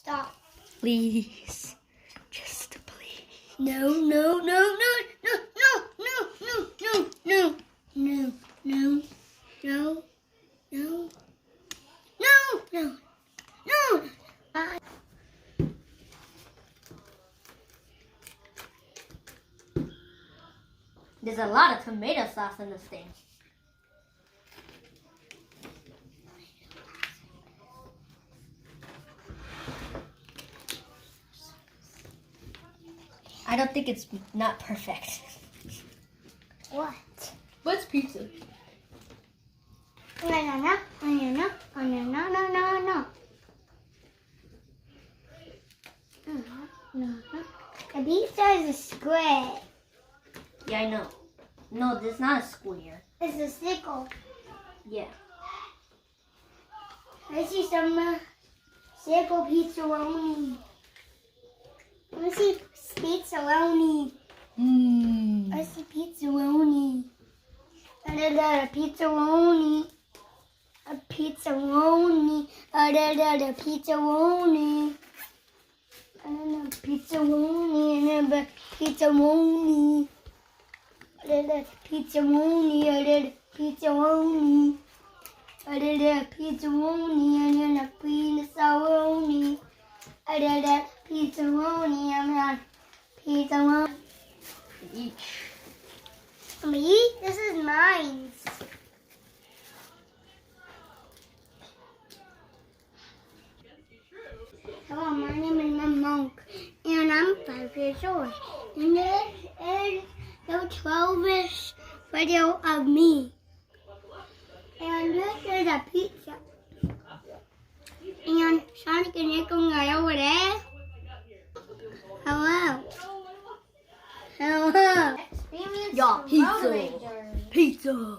Stop. Please. Just please. No, no, no, no, no, no, no, no, no, no, no, no, no, no, no, no, no. There's a lot of tomato sauce in this thing. I don't think it's not perfect. What? What's pizza? No, no, no, no, no, no, no, no, no, no. No. The pizza is a square. Yeah, I know. No, this is not a square. It's a circle. Yeah. I see some circle pizzaroni. I see pizzaroni. I see pizzaroni. A pizzaroni. A pizzaroni. A pizzaroni. And a pizzaroni. And a pizzaroni. And a pizzaroni. And a pizzaroni. And a pizzaroni. And a pizzaroni. And a pizzaroni. And a pizzaroni. Each. Me? This is mine. Hello, my name is Monk, and I'm 5 years old. And this is the 12th video of me. And this is a pizza. And Sonic and Nick are over there. Hello. Hello. Yeah, pizza. Pizza.